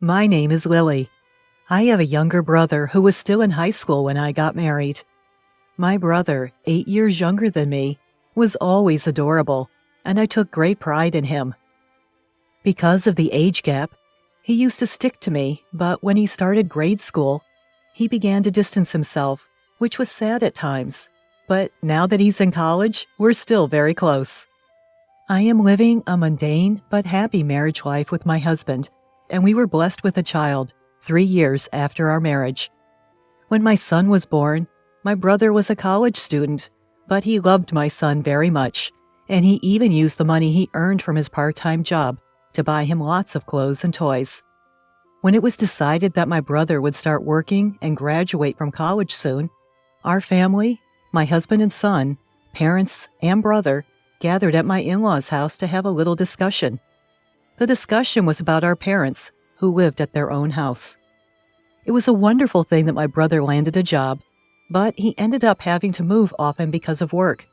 My name is Lily. I have a younger brother who was still in high school when I got married. My brother, 8 years younger than me, was always adorable, and I took great pride in him. Because of the age gap, he used to stick to me, but when he started grade school, he began to distance himself, which was sad at times. But now that he's in college, we're still very close. I am living a mundane but happy marriage life with my husband, and we were blessed with a child 3 years after our marriage. When my son was born, my brother was a college student, but he loved my son very much, and he even used the money he earned from his part-time job to buy him lots of clothes and toys. When it was decided that my brother would start working and graduate from college soon, our family, my husband and son, parents, and brother gathered at my in-laws' house to have a little discussion. The discussion was about our parents, who lived at their own house. It was a wonderful thing that my brother landed a job, but he ended up having to move often because of work.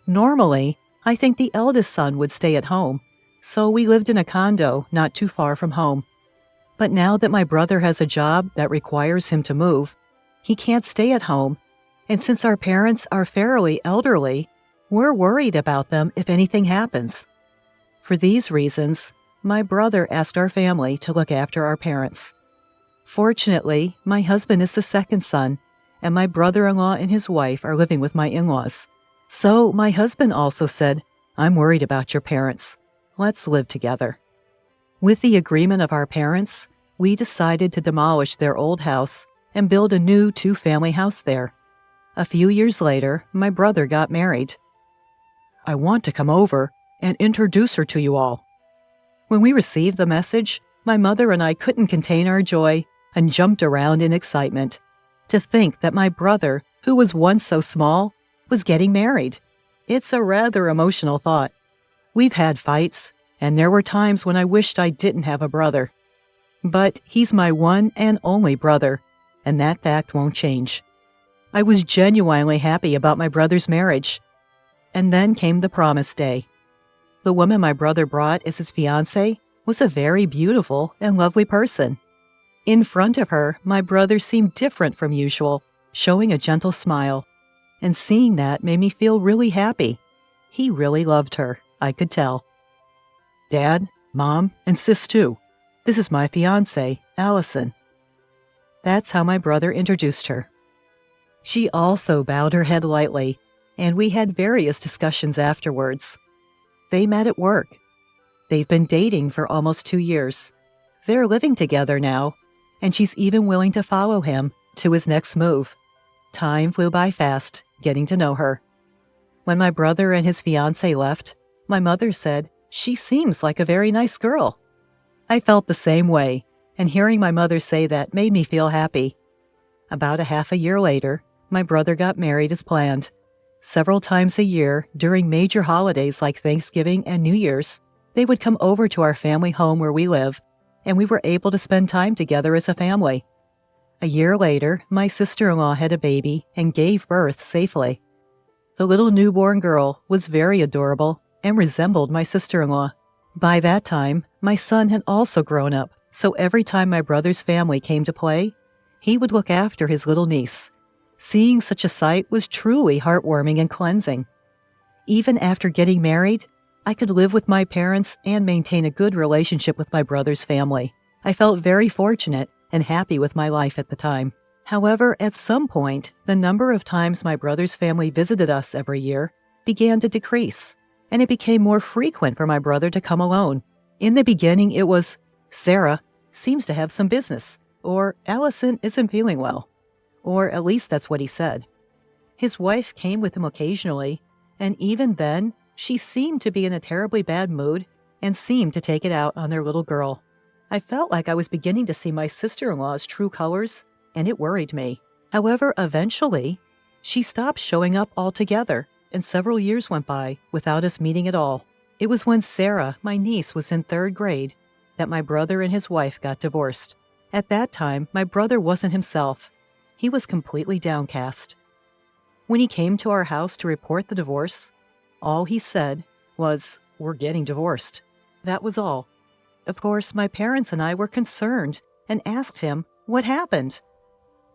Normally, I think the eldest son would stay at home, so we lived in a condo not too far from home. But now that my brother has a job that requires him to move, he can't stay at home, and since our parents are fairly elderly, we're worried about them if anything happens. For these reasons, my brother asked our family to look after our parents. Fortunately, my husband is the second son, and my brother-in-law and his wife are living with my in-laws. So my husband also said, "I'm worried about your parents. Let's live together." With the agreement of our parents, we decided to demolish their old house and build a new 2-family house there. A few years later, my brother got married. "I want to come over and introduce her to you all." When we received the message, my mother and I couldn't contain our joy and jumped around in excitement. To think that my brother, who was once so small, was getting married. It's a rather emotional thought. We've had fights, and there were times when I wished I didn't have a brother. But he's my one and only brother, and that fact won't change. I was genuinely happy about my brother's marriage. And then came the promise day. The woman my brother brought as his fiancée was a very beautiful and lovely person. In front of her, my brother seemed different from usual, showing a gentle smile. And seeing that made me feel really happy. He really loved her, I could tell. "Dad, Mom, and Sis too. This is my fiancée, Allison." That's how my brother introduced her. She also bowed her head lightly, and we had various discussions afterwards. They met at work. They've been dating for almost 2 years. They're living together now, and she's even willing to follow him to his next move. Time flew by fast, getting to know her. When my brother and his fiancée left, my mother said, "She seems like a very nice girl." I felt the same way, and hearing my mother say that made me feel happy. About a half a year later, my brother got married as planned. Several times a year, during major holidays like Thanksgiving and New Year's, they would come over to our family home where we live, and we were able to spend time together as a family. A year later, my sister-in-law had a baby and gave birth safely. The little newborn girl was very adorable and resembled my sister-in-law. By that time, my son had also grown up, so every time my brother's family came to play, he would look after his little niece. Seeing such a sight was truly heartwarming and cleansing. Even after getting married, I could live with my parents and maintain a good relationship with my brother's family. I felt very fortunate and happy with my life at the time. However, at some point, the number of times my brother's family visited us every year began to decrease, and it became more frequent for my brother to come alone. In the beginning, it was, "Sarah seems to have some business," or "Allison isn't feeling well," or at least that's what he said. His wife came with him occasionally, and even then, she seemed to be in a terribly bad mood and seemed to take it out on their little girl. I felt like I was beginning to see my sister-in-law's true colors, and it worried me. However, eventually, she stopped showing up altogether, and several years went by without us meeting at all. It was when Sarah, my niece, was in 3rd grade that my brother and his wife got divorced. At that time, my brother wasn't himself. He was completely downcast. When he came to our house to report the divorce, all he said was, "We're getting divorced." That was all. Of course, my parents and I were concerned and asked him what happened.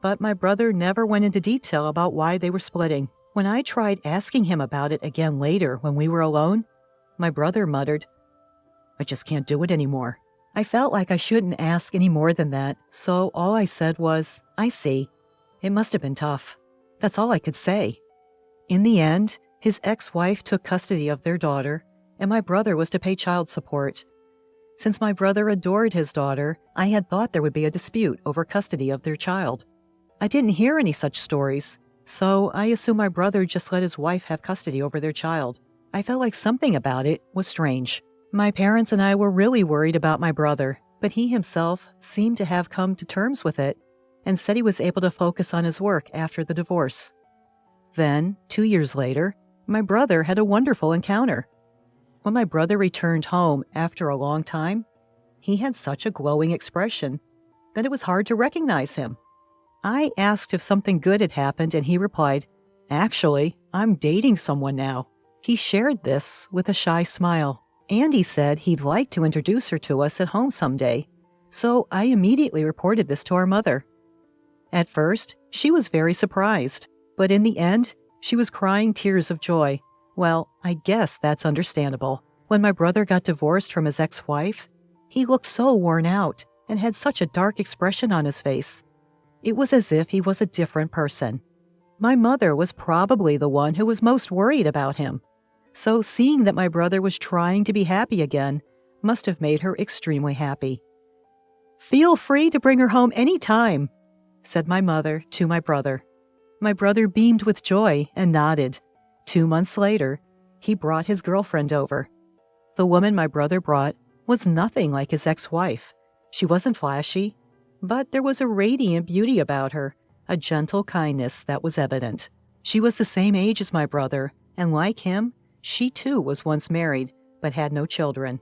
But my brother never went into detail about why they were splitting. When I tried asking him about it again later when we were alone, my brother muttered, "I just can't do it anymore." I felt like I shouldn't ask any more than that, so all I said was, "I see. It must have been tough." That's all I could say. In the end, his ex-wife took custody of their daughter, and my brother was to pay child support. Since my brother adored his daughter, I had thought there would be a dispute over custody of their child. I didn't hear any such stories, so I assumed my brother just let his wife have custody over their child. I felt like something about it was strange. My parents and I were really worried about my brother, but he himself seemed to have come to terms with it and said he was able to focus on his work after the divorce. Then, 2 years later, my brother had a wonderful encounter. When my brother returned home after a long time, he had such a glowing expression that it was hard to recognize him. I asked if something good had happened, and he replied, "Actually, I'm dating someone now." He shared this with a shy smile, and he said he'd like to introduce her to us at home someday, so I immediately reported this to our mother. At first, she was very surprised, but in the end, she was crying tears of joy. Well, I guess that's understandable. When my brother got divorced from his ex-wife, he looked so worn out and had such a dark expression on his face. It was as if he was a different person. My mother was probably the one who was most worried about him. So seeing that my brother was trying to be happy again must have made her extremely happy. "Feel free to bring her home any time," said my mother to my brother. My brother beamed with joy and nodded. 2 months later, he brought his girlfriend over. The woman my brother brought was nothing like his ex-wife. She wasn't flashy, but there was a radiant beauty about her, a gentle kindness that was evident. She was the same age as my brother, and like him, she too was once married, but had no children.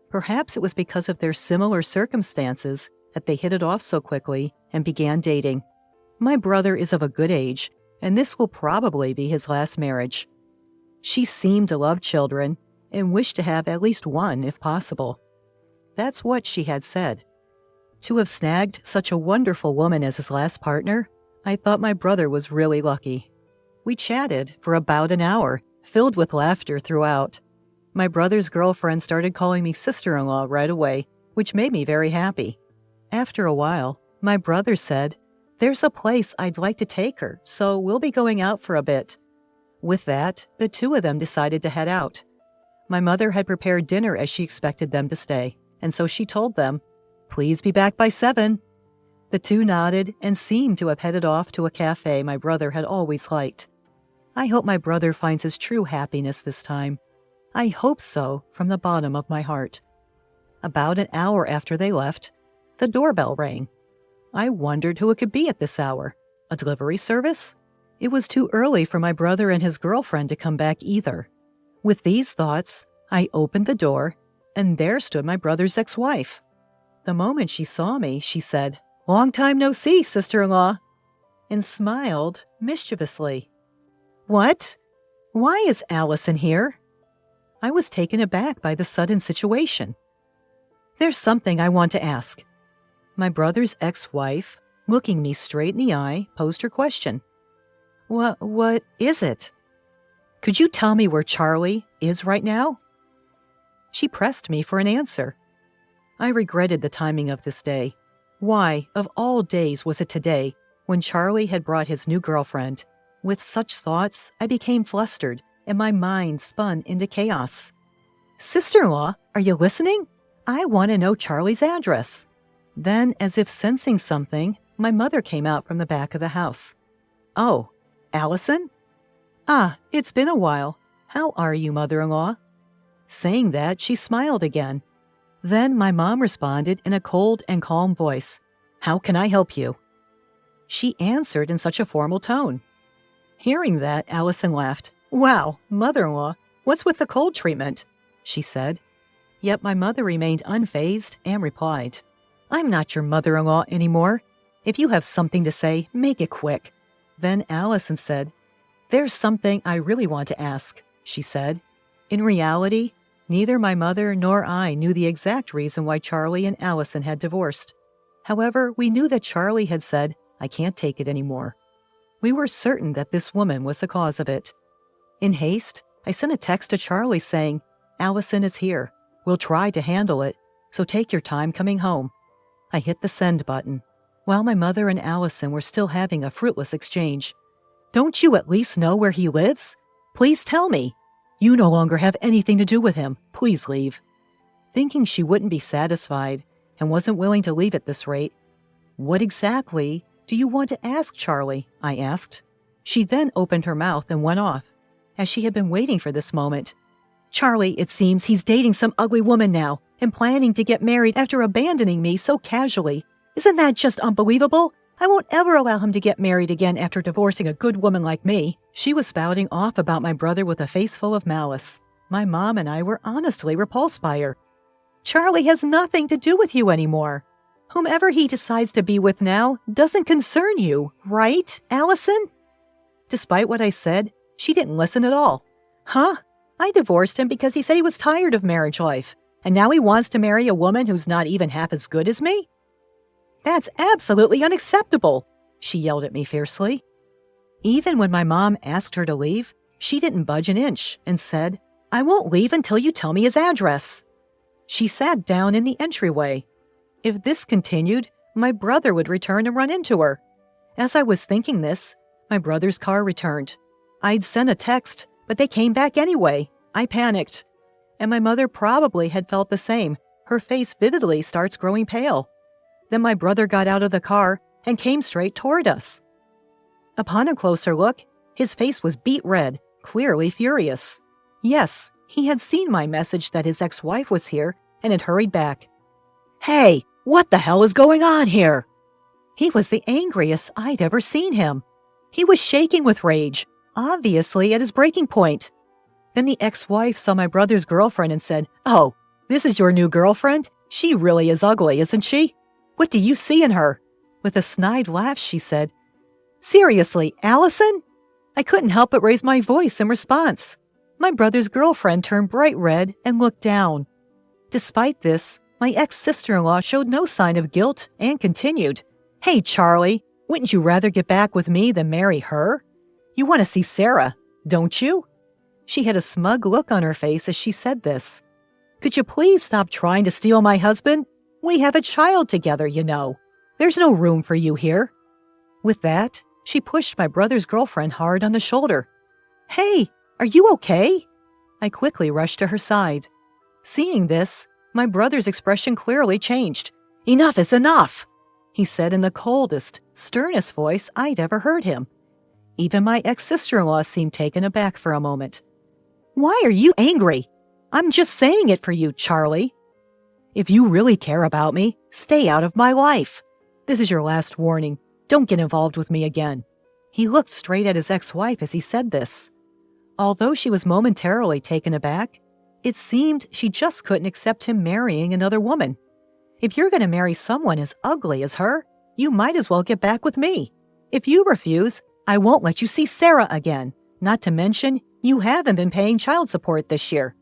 Perhaps it was because of their similar circumstances that they hit it off so quickly and began dating. My brother is of a good age, and this will probably be his last marriage. She seemed to love children and wished to have at least one if possible. That's what she had said. To have snagged such a wonderful woman as his last partner, I thought my brother was really lucky. We chatted for about an hour, filled with laughter throughout. My brother's girlfriend started calling me sister-in-law right away, which made me very happy. After a while, my brother said, "There's a place I'd like to take her, so we'll be going out for a bit." With that, the two of them decided to head out. My mother had prepared dinner as she expected them to stay, and so she told them, "Please be back by 7. The two nodded and seemed to have headed off to a cafe my brother had always liked. I hope my brother finds his true happiness this time. I hope so from the bottom of my heart. About an hour after they left, the doorbell rang. I wondered who it could be at this hour. A delivery service? It was too early for my brother and his girlfriend to come back either. With these thoughts, I opened the door, and there stood my brother's ex-wife. The moment she saw me, she said, "Long time no see, sister-in-law," and smiled mischievously. "What? Why is Allison here?" I was taken aback by the sudden situation. "There's something I want to ask." My brother's ex-wife, looking me straight in the eye, posed her question. What is it? "Could you tell me where Charlie is right now?" She pressed me for an answer. I regretted the timing of this day. Why, of all days, was it today, when Charlie had brought his new girlfriend? With such thoughts, I became flustered, and my mind spun into chaos. "Sister-in-law, are you listening? I want to know Charlie's address." Then, as if sensing something, my mother came out from the back of the house. "Oh, Allison? Ah, it's been a while. How are you, mother-in-law?" Saying that, she smiled again. Then my mom responded in a cold and calm voice. "How can I help you?" She answered in such a formal tone. Hearing that, Allison laughed. "Wow, mother-in-law, what's with the cold treatment?" she said. Yet my mother remained unfazed and replied, "I'm not your mother-in-law anymore. If you have something to say, make it quick." Then Allison said, "There's something I really want to ask," she said. In reality, neither my mother nor I knew the exact reason why Charlie and Allison had divorced. However, we knew that Charlie had said, "I can't take it anymore." We were certain that this woman was the cause of it. In haste, I sent a text to Charlie saying, "Allison is here. We'll try to handle it, so take your time coming home." I hit the send button. While my mother and Allison were still having a fruitless exchange. "Don't you at least know where he lives? Please tell me. You no longer have anything to do with him. Please leave." Thinking she wouldn't be satisfied and wasn't willing to leave at this rate, "What exactly do you want to ask, Charlie?" I asked. She then opened her mouth and went off, as she had been waiting for this moment. "Charlie, it seems he's dating some ugly woman now and planning to get married after abandoning me so casually. Isn't that just unbelievable? I won't ever allow him to get married again after divorcing a good woman like me." She was spouting off about my brother with a face full of malice. My mom and I were honestly repulsed by her. "Charlie has nothing to do with you anymore. Whomever he decides to be with now doesn't concern you, right, Allison?" Despite what I said, she didn't listen at all. "Huh? I divorced him because he said he was tired of marriage life, and now he wants to marry a woman who's not even half as good as me? That's absolutely unacceptable," she yelled at me fiercely. Even when my mom asked her to leave, she didn't budge an inch and said, "I won't leave until you tell me his address." She sat down in the entryway. If this continued, my brother would return and run into her. As I was thinking this, my brother's car returned. I'd sent a text, but they came back anyway. I panicked. And my mother probably had felt the same. Her face vividly starts growing pale. Then my brother got out of the car and came straight toward us. Upon a closer look, his face was beet red, clearly furious. Yes, he had seen my message that his ex-wife was here and had hurried back. "Hey, what the hell is going on here?" He was the angriest I'd ever seen him. He was shaking with rage, obviously at his breaking point. Then the ex-wife saw my brother's girlfriend and said, "Oh, this is your new girlfriend? She really is ugly, isn't she? What do you see in her?" With a snide laugh, she said, "Seriously, Allison?" I couldn't help but raise my voice in response. My brother's girlfriend turned bright red and looked down. Despite this, my ex-sister-in-law showed no sign of guilt and continued, "Hey, Charlie, wouldn't you rather get back with me than marry her? You want to see Sarah, don't you?" She had a smug look on her face as she said this. "Could you please stop trying to steal my husband? We have a child together, you know. There's no room for you here." With that, she pushed my brother's girlfriend hard on the shoulder. "Hey, are you okay?" I quickly rushed to her side. Seeing this, my brother's expression clearly changed. "Enough is enough," he said in the coldest, sternest voice I'd ever heard him. Even my ex-sister-in-law seemed taken aback for a moment. "Why are you angry? I'm just saying it for you, Charlie. If you really care about me, stay out of my life. This is your last warning. Don't get involved with me again." He looked straight at his ex-wife as he said this. Although she was momentarily taken aback, it seemed she just couldn't accept him marrying another woman. If you're going to marry someone as ugly as her, you might as well get back with me. If you refuse, I won't let you see Sarah again. Not to mention, you haven't been paying child support this year.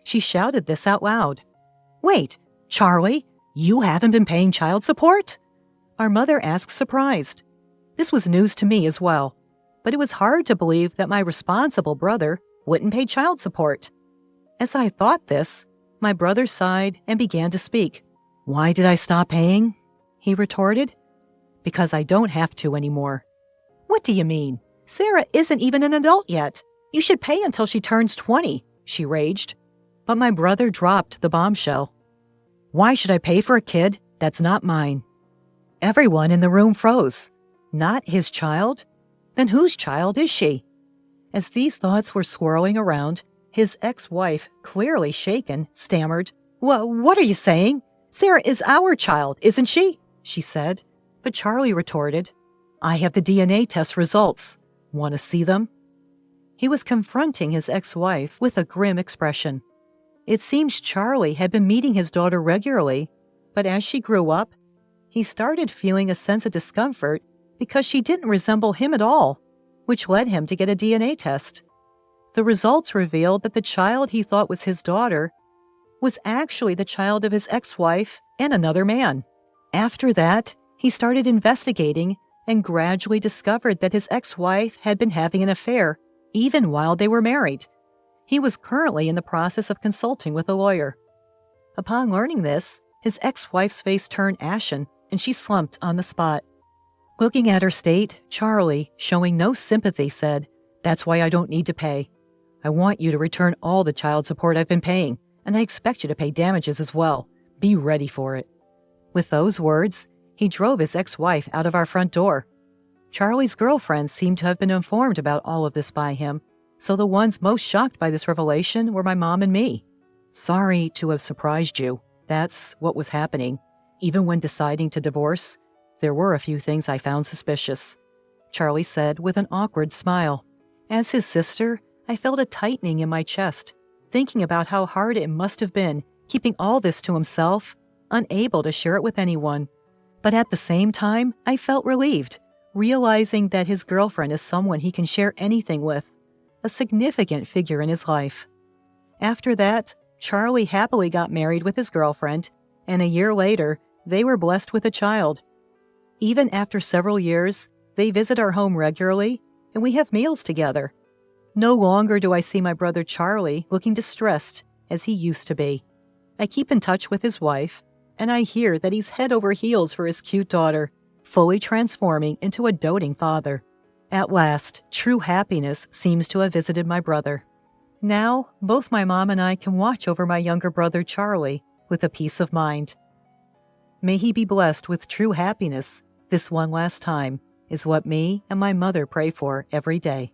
She shouted this out loud. "Wait, Charlie, you haven't been paying child support?" Our mother asked, surprised. This was news to me as well, but it was hard to believe that my responsible brother wouldn't pay child support. As I thought this, my brother sighed and began to speak. "Why did I stop paying?" he retorted. "Because I don't have to anymore." "What do you mean? Sarah isn't even an adult yet. You should pay until she turns 20, she raged. But my brother dropped the bombshell. "Why should I pay for a kid that's not mine?" Everyone in the room froze. Not his child? Then whose child is she? As these thoughts were swirling around, his ex-wife, clearly shaken, stammered, What are you saying? Sarah is our child, isn't she?" she said. But Charlie retorted, "I have the DNA test results. Want to see them?" He was confronting his ex-wife with a grim expression. It seems Charlie had been meeting his daughter regularly, but as she grew up, he started feeling a sense of discomfort because she didn't resemble him at all, which led him to get a DNA test. The results revealed that the child he thought was his daughter was actually the child of his ex-wife and another man. After that, he started investigating and gradually discovered that his ex-wife had been having an affair even while they were married. He was currently in the process of consulting with a lawyer. Upon learning this, his ex-wife's face turned ashen and she slumped on the spot. Looking at her state, Charlie, showing no sympathy, said, "That's why I don't need to pay. I want you to return all the child support I've been paying, and I expect you to pay damages as well. Be ready for it." With those words, he drove his ex-wife out of our front door. Charlie's girlfriends seemed to have been informed about all of this by him, so the ones most shocked by this revelation were my mom and me. Sorry to have surprised you. That's what was happening. Even when deciding to divorce, there were a few things I found suspicious, Charlie said with an awkward smile. As his sister, I felt a tightening in my chest, thinking about how hard it must have been keeping all this to himself, unable to share it with anyone. But at the same time, I felt relieved, realizing that his girlfriend is someone he can share anything with, a significant figure in his life. After that, Charlie happily got married with his girlfriend, and a year later, they were blessed with a child. Even after several years, they visit our home regularly, and we have meals together. No longer do I see my brother Charlie looking distressed as he used to be. I keep in touch with his wife, and I hear that he's head over heels for his cute daughter, fully transforming into a doting father. At last, true happiness seems to have visited my brother. Now, both my mom and I can watch over my younger brother Charlie with a peace of mind. May he be blessed with true happiness this one last time, is what me and my mother pray for every day.